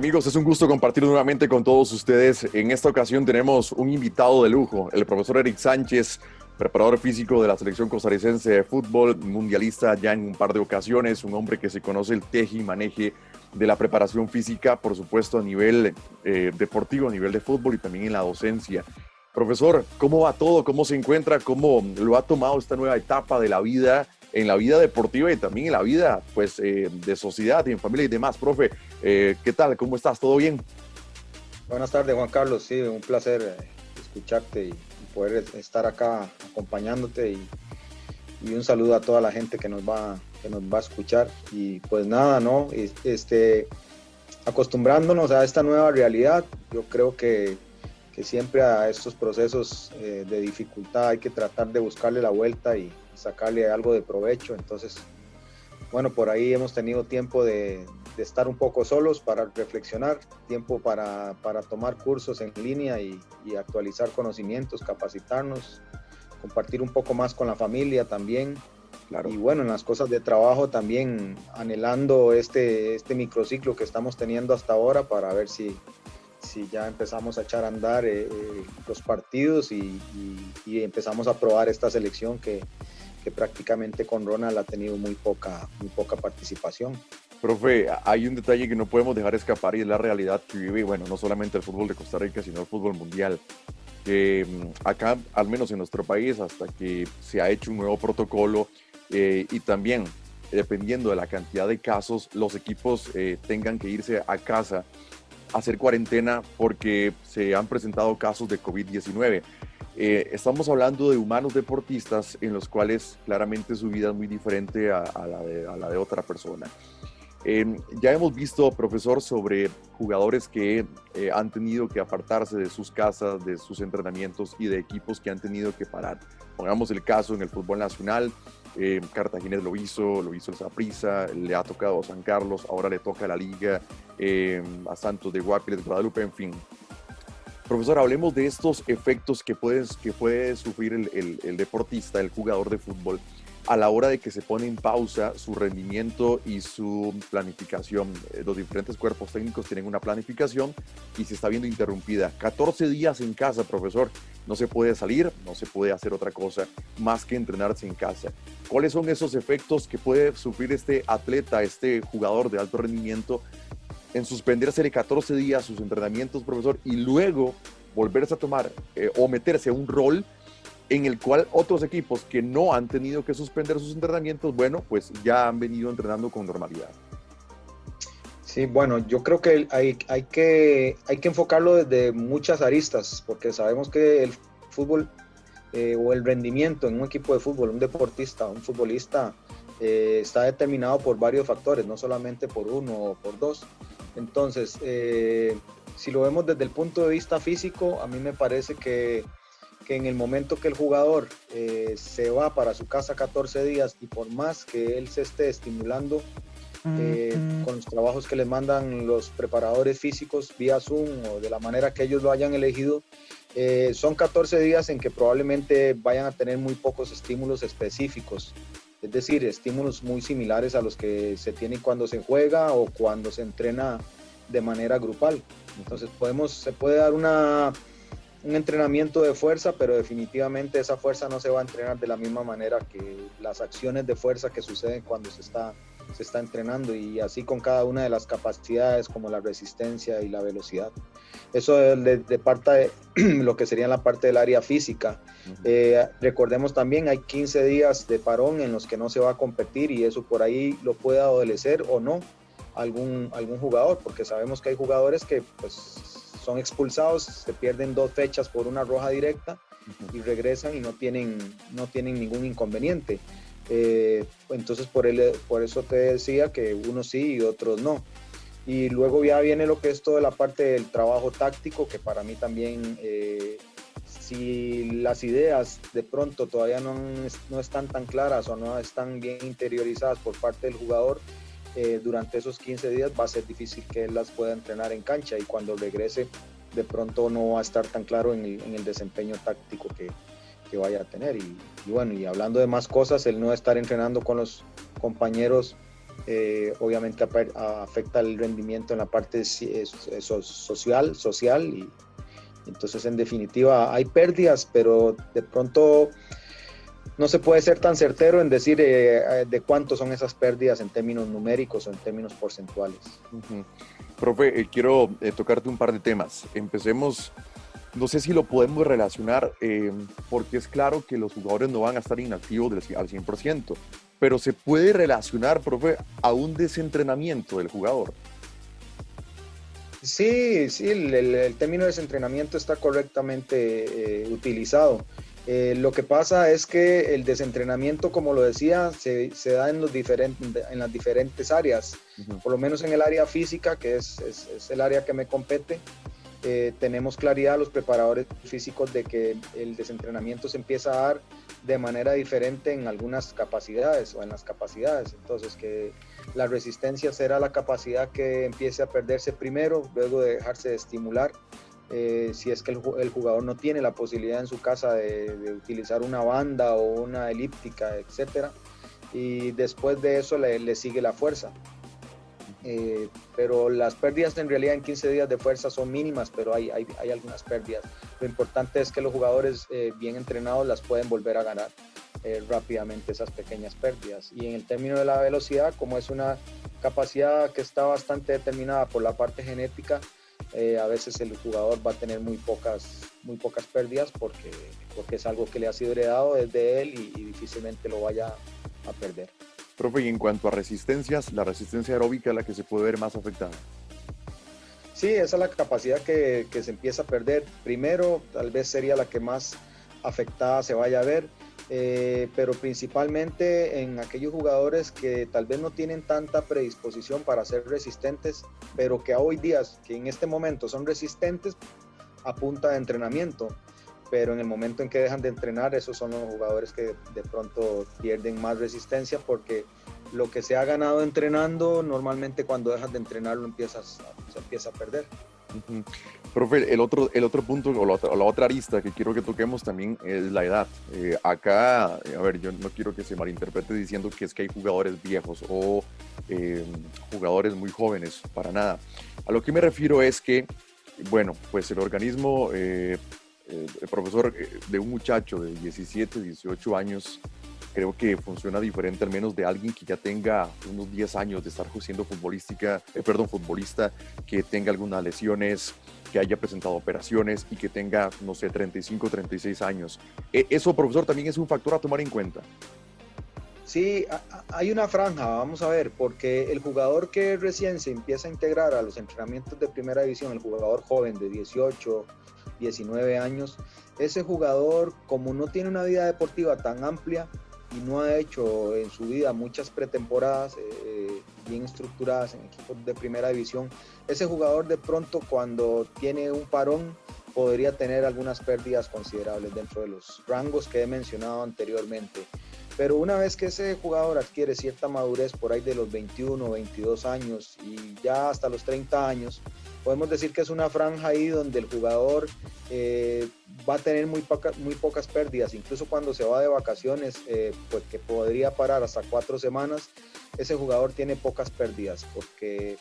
Amigos, es un gusto compartir nuevamente con todos ustedes. En esta ocasión tenemos un invitado de lujo, el profesor Eric Sánchez, preparador físico de la selección costarricense de fútbol, mundialista ya en un par de ocasiones, un hombre que se conoce el teje y maneje de la preparación física, por supuesto a nivel deportivo, a nivel de fútbol y también en la docencia. Profesor, ¿cómo va todo? ¿Cómo se encuentra? ¿Cómo lo ha tomado esta nueva etapa de la vida, en la vida deportiva y también en la vida pues, de sociedad y en familia y demás? Profe, ¿qué tal? ¿Cómo estás? ¿Todo bien? Buenas tardes, Juan Carlos. Sí, un placer escucharte y poder estar acá acompañándote y un saludo a toda la gente que nos va a escuchar. Y pues nada, ¿no? Acostumbrándonos a esta nueva realidad, yo creo que siempre a estos procesos de dificultad hay que tratar de buscarle la vuelta y sacarle algo de provecho. Entonces, bueno, por ahí hemos tenido tiempo de estar un poco solos para reflexionar, tiempo para tomar cursos en línea y actualizar conocimientos, capacitarnos, compartir un poco más con la familia también. Claro. Y bueno, en las cosas de trabajo también anhelando este microciclo que estamos teniendo hasta ahora para ver si ya empezamos a echar a andar los partidos y empezamos a probar esta selección que prácticamente con Ronald ha tenido muy poca participación. Profe, hay un detalle que no podemos dejar escapar y es la realidad que vive, bueno, no solamente el fútbol de Costa Rica, sino el fútbol mundial. Que acá, al menos en nuestro país, hasta que se ha hecho un nuevo protocolo y también, dependiendo de la cantidad de casos, los equipos tengan que irse a casa a hacer cuarentena porque se han presentado casos de COVID-19. Estamos hablando de humanos deportistas en los cuales claramente su vida es muy diferente a la de otra persona. Ya hemos visto, profesor, sobre jugadores que han tenido que apartarse de sus casas, de sus entrenamientos y de equipos que han tenido que parar. Pongamos el caso en el fútbol nacional, Cartaginés lo hizo el Saprissa, le ha tocado a San Carlos, ahora le toca a la Liga, a Santos de Guapiles, Guadalupe, en fin. Profesor, hablemos de estos efectos que puede sufrir el deportista, el jugador de fútbol, a la hora de que se pone en pausa su rendimiento y su planificación. Los diferentes cuerpos técnicos tienen una planificación y se está viendo interrumpida. 14 días en casa, profesor. No se puede salir, no se puede hacer otra cosa más que entrenarse en casa. ¿Cuáles son esos efectos que puede sufrir este atleta, este jugador de alto rendimiento en suspenderse de 14 días sus entrenamientos, profesor, y luego volverse a tomar o meterse a un rol en el cual otros equipos que no han tenido que suspender sus entrenamientos, bueno, pues ya han venido entrenando con normalidad? Sí, bueno, yo creo que hay que enfocarlo desde muchas aristas, porque sabemos que el fútbol o el rendimiento en un equipo de fútbol, un deportista, un futbolista, está determinado por varios factores, no solamente por uno o por dos. Entonces, si lo vemos desde el punto de vista físico, a mí me parece que en el momento que el jugador se va para su casa 14 días y por más que él se esté estimulando con los trabajos que les mandan los preparadores físicos vía Zoom o de la manera que ellos lo hayan elegido, son 14 días en que probablemente vayan a tener muy pocos estímulos específicos, es decir, estímulos muy similares a los que se tienen cuando se juega o cuando se entrena de manera grupal. Entonces se puede dar un entrenamiento de fuerza, pero definitivamente esa fuerza no se va a entrenar de la misma manera que las acciones de fuerza que suceden cuando se está entrenando, y así con cada una de las capacidades como la resistencia y la velocidad. Eso de parte de lo que sería la parte del área física. Recordemos también hay 15 días de parón en los que no se va a competir, y eso por ahí lo puede adolecer o no algún jugador, porque sabemos que hay jugadores que pues son expulsados, se pierden 2 fechas por una roja directa y regresan y no tienen ningún inconveniente. Entonces por eso te decía que unos sí y otros no. Y luego ya viene lo que es toda la parte del trabajo táctico, que para mí también, si las ideas de pronto todavía no están tan claras o no están bien interiorizadas por parte del jugador, durante esos 15 días va a ser difícil que él las pueda entrenar en cancha, y cuando regrese de pronto no va a estar tan claro en el desempeño táctico que vaya a tener. Y bueno, y hablando de más cosas, el no estar entrenando con los compañeros obviamente afecta el rendimiento en la parte social y entonces en definitiva hay pérdidas, pero de pronto no se puede ser tan certero en decir de cuánto son esas pérdidas en términos numéricos o en términos porcentuales. Uh-huh. Profe, quiero tocarte un par de temas. Empecemos, no sé si lo podemos relacionar, porque es claro que los jugadores no van a estar inactivos al 100%, pero se puede relacionar, profe, a un desentrenamiento del jugador. Sí, el término desentrenamiento está correctamente utilizado. Lo que pasa es que el desentrenamiento, como lo decía, se da en las diferentes áreas. Uh-huh. Por lo menos en el área física, que es el área que me compete, tenemos claridad los preparadores físicos de que el desentrenamiento se empieza a dar de manera diferente en algunas capacidades o en las capacidades. Entonces, que la resistencia será la capacidad que empiece a perderse primero, luego de dejarse de estimular. Si es que el jugador no tiene la posibilidad en su casa de utilizar una banda o una elíptica, etcétera, y después de eso le sigue la fuerza. Pero las pérdidas en realidad en 15 días de fuerza son mínimas, pero hay algunas pérdidas. Lo importante es que los jugadores bien entrenados las pueden volver a ganar rápidamente, esas pequeñas pérdidas. Y en el término de la velocidad, como es una capacidad que está bastante determinada por la parte genética, a veces el jugador va a tener muy pocas pérdidas porque es algo que le ha sido heredado desde él y difícilmente lo vaya a perder. Profe, y en cuanto a resistencias, la resistencia aeróbica es la que se puede ver más afectada. Sí, esa es la capacidad que se empieza a perder. Primero, tal vez sería la que más afectada se vaya a ver, pero principalmente en aquellos jugadores que tal vez no tienen tanta predisposición para ser resistentes, pero que hoy día, que en este momento son resistentes a punta de entrenamiento. Pero en el momento en que dejan de entrenar, esos son los jugadores que de pronto pierden más resistencia, porque lo que se ha ganado entrenando, normalmente cuando dejas de entrenar se empieza a perder. Uh-huh. Profe, el otro punto o la otra arista que quiero que toquemos también es la edad. Acá, a ver, yo no quiero que se malinterprete diciendo que es que hay jugadores viejos o jugadores muy jóvenes, para nada. A lo que me refiero es que, bueno, pues el organismo... el profesor de un muchacho de 17, 18 años, creo que funciona diferente al menos de alguien que ya tenga unos 10 años de estar siendo futbolista, que tenga algunas lesiones, que haya presentado operaciones y que tenga, no sé, 35, 36 años. Eso, profesor, también es un factor a tomar en cuenta. Sí, hay una franja, vamos a ver, porque el jugador que recién se empieza a integrar a los entrenamientos de primera división, el jugador joven de 18, 19 años, ese jugador, como no tiene una vida deportiva tan amplia y no ha hecho en su vida muchas pretemporadas bien estructuradas en equipos de primera división, ese jugador de pronto cuando tiene un parón podría tener algunas pérdidas considerables dentro de los rangos que he mencionado anteriormente. Pero una vez que ese jugador adquiere cierta madurez por ahí de los 21, 22 años y ya hasta los 30 años, podemos decir que es una franja ahí donde el jugador va a tener muy pocas pérdidas. Incluso cuando se va de vacaciones, pues que podría parar hasta 4 semanas, ese jugador tiene pocas pérdidas porque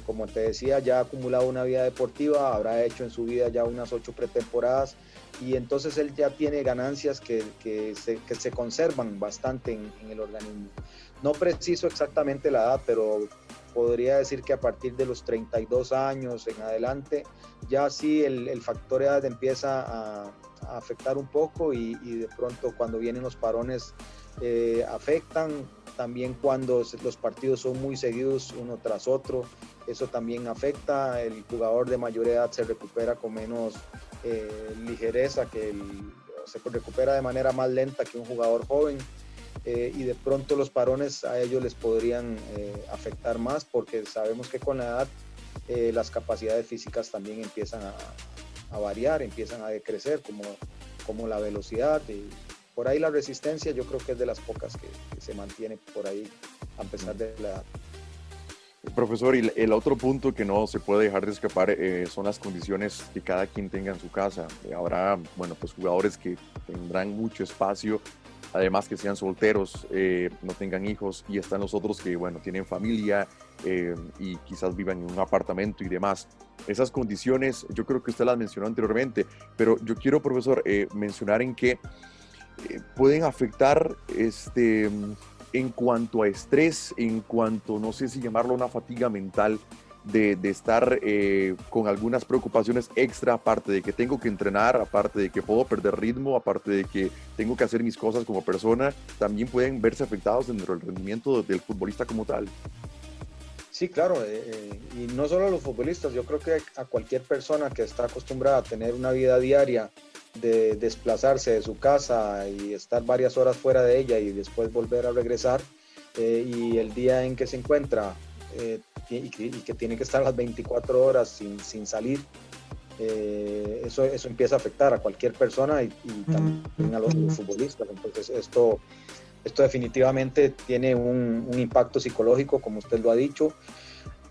como te decía, ya ha acumulado una vida deportiva, habrá hecho en su vida ya unas 8 pretemporadas y entonces él ya tiene ganancias que se conservan bastante en el organismo. No preciso exactamente la edad, pero podría decir que a partir de los 32 años en adelante, ya sí el factor edad empieza a afectar un poco y de pronto cuando vienen los parones afectan. También cuando los partidos son muy seguidos uno tras otro, eso también afecta. El jugador de mayor edad se recupera con menos ligereza, se recupera de manera más lenta que un jugador joven. Y de pronto los parones a ellos les podrían afectar más porque sabemos que con la edad las capacidades físicas también empiezan a variar, empiezan a decrecer como la velocidad. Por ahí la resistencia yo creo que es de las pocas que se mantiene por ahí a pesar de la edad. Profesor, y el otro punto que no se puede dejar de escapar son las condiciones que cada quien tenga en su casa. Habrá, bueno, pues jugadores que tendrán mucho espacio además que sean solteros, no tengan hijos, y están los otros que, bueno, tienen familia y quizás vivan en un apartamento y demás. Esas condiciones, yo creo que usted las mencionó anteriormente, pero yo quiero, profesor, mencionar en qué pueden afectar en cuanto a estrés, en cuanto, no sé si llamarlo una fatiga mental, de estar con algunas preocupaciones extra, aparte de que tengo que entrenar, aparte de que puedo perder ritmo, aparte de que tengo que hacer mis cosas como persona, también pueden verse afectados dentro del rendimiento del futbolista como tal. Sí, claro, y no solo a los futbolistas, yo creo que a cualquier persona que está acostumbrada a tener una vida diaria, de desplazarse de su casa y estar varias horas fuera de ella y después volver a regresar, y el día en que se encuentra y que tiene que estar las 24 horas sin salir, eso empieza a afectar a cualquier persona y también a los futbolistas. Entonces esto definitivamente tiene un impacto psicológico, como usted lo ha dicho.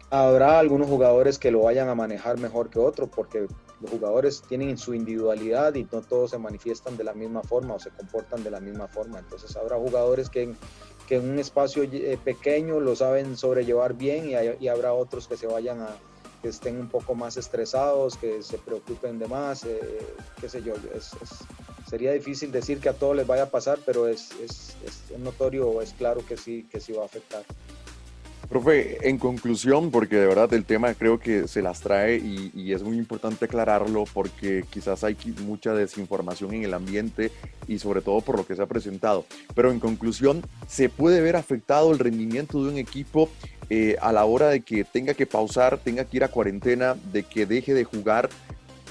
Habrá algunos jugadores que lo vayan a manejar mejor que otros, porque los jugadores tienen su individualidad y no todos se manifiestan de la misma forma o se comportan de la misma forma. Entonces habrá jugadores que en un espacio pequeño lo saben sobrellevar bien, y habrá otros que que estén un poco más estresados, que se preocupen de más, qué sé yo. Sería difícil decir que a todos les vaya a pasar, pero es notorio, es claro que sí va a afectar. Profe, en conclusión, porque de verdad el tema creo que se las trae y es muy importante aclararlo, porque quizás hay mucha desinformación en el ambiente y sobre todo por lo que se ha presentado. Pero en conclusión, ¿se puede ver afectado el rendimiento de un equipo a la hora de que tenga que pausar, tenga que ir a cuarentena, de que deje de jugar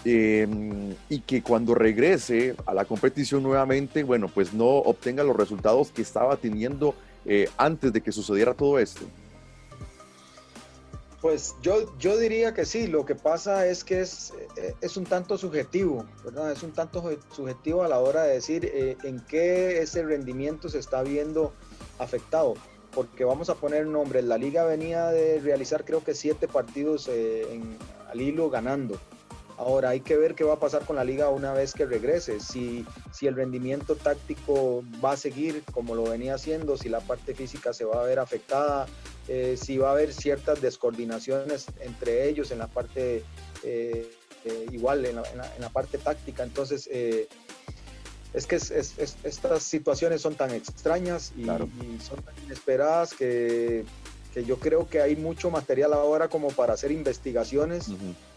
y que cuando regrese a la competición nuevamente, bueno, pues no obtenga los resultados que estaba teniendo antes de que sucediera todo esto? Pues yo diría que sí. Lo que pasa es que es un tanto subjetivo, ¿verdad? Es un tanto subjetivo a la hora de decir en qué ese rendimiento se está viendo afectado. Porque vamos a poner nombres, la liga venía de realizar creo que 7 partidos al hilo ganando. Ahora hay que ver qué va a pasar con la liga una vez que regrese, si el rendimiento táctico va a seguir como lo venía haciendo, si la parte física se va a ver afectada, si va a haber ciertas descoordinaciones entre ellos en la parte, igual en la parte táctica. Entonces es que estas situaciones son tan extrañas Claro. y son tan inesperadas que yo creo que hay mucho material ahora como para hacer investigaciones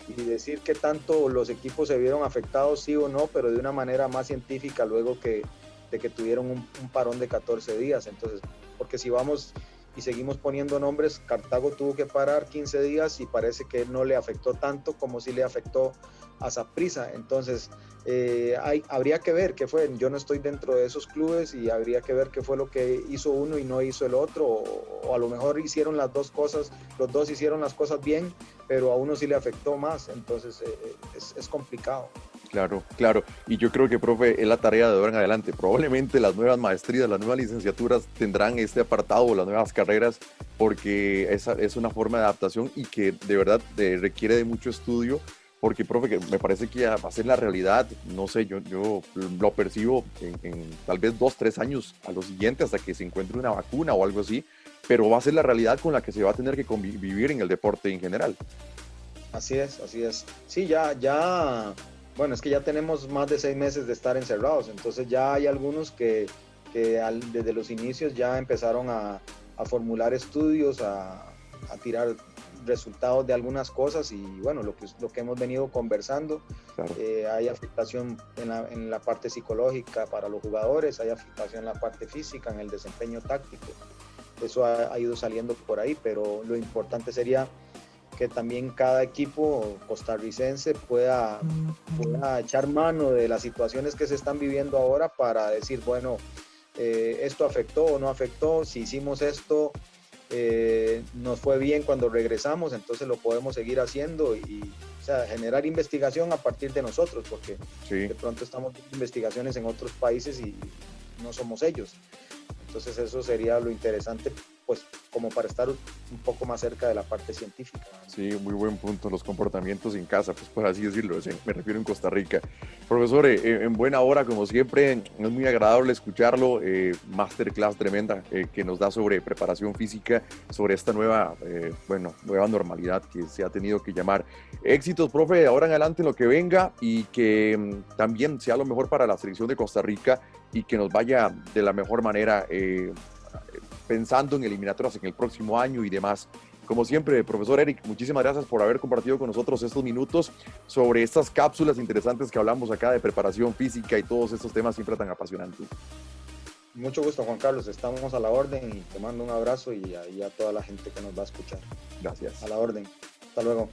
y decir qué tanto los equipos se vieron afectados, sí o no, pero de una manera más científica luego de que tuvieron un parón de 14 días. Entonces, porque si vamos y seguimos poniendo nombres, Cartago tuvo que parar 15 días y parece que no le afectó tanto como si le afectó a Saprissa. Entonces, habría que ver qué fue. Yo no estoy dentro de esos clubes y habría que ver qué fue lo que hizo uno y no hizo el otro, o a lo mejor hicieron las dos cosas, los dos hicieron las cosas bien, pero a uno sí le afectó más. Entonces, es complicado. Claro, claro. Y yo creo que, profe, es la tarea de ahora en adelante. Probablemente las nuevas maestrías, las nuevas licenciaturas tendrán este apartado, las nuevas carreras, porque esa es una forma de adaptación y que de verdad requiere de mucho estudio. Porque, profe, que me parece que ya va a ser la realidad, no sé, yo lo percibo en tal vez 2, 3 años a lo siguiente, hasta que se encuentre una vacuna o algo así, pero va a ser la realidad con la que se va a tener que convivir en el deporte en general. Así es, así es. Sí, bueno, es que ya tenemos más de 6 meses de estar encerrados, entonces ya hay algunos que desde los inicios ya empezaron a formular estudios, a tirar resultados de algunas cosas, y bueno, lo que hemos venido conversando. Claro. Hay afectación en la parte psicológica para los jugadores, hay afectación en la parte física, en el desempeño táctico. Eso ha ido saliendo por ahí, pero lo importante sería que también cada equipo costarricense pueda echar mano de las situaciones que se están viviendo ahora para decir, bueno, esto afectó o no afectó, si hicimos esto, nos fue bien cuando regresamos, entonces lo podemos seguir haciendo, y o sea, generar investigación a partir de nosotros, porque Sí. de pronto estamos viendo investigaciones en otros países y no somos ellos. Entonces eso sería lo interesante pues como para estar un poco más cerca de la parte científica. Sí, muy buen punto, los comportamientos en casa, pues por así decirlo, me refiero en Costa Rica. Profesor, en buena hora, como siempre, es muy agradable escucharlo, masterclass tremenda que nos da sobre preparación física, sobre esta nueva normalidad que se ha tenido que llamar. Éxitos, profe, de ahora en adelante en lo que venga y que también sea lo mejor para la selección de Costa Rica y que nos vaya de la mejor manera pensando en eliminatorias en el próximo año y demás. Como siempre, profesor Eric, muchísimas gracias por haber compartido con nosotros estos minutos sobre estas cápsulas interesantes que hablamos acá de preparación física y todos estos temas siempre tan apasionantes. Mucho gusto, Juan Carlos, estamos a la orden y te mando un abrazo y a toda la gente que nos va a escuchar. Gracias. A la orden. Hasta luego.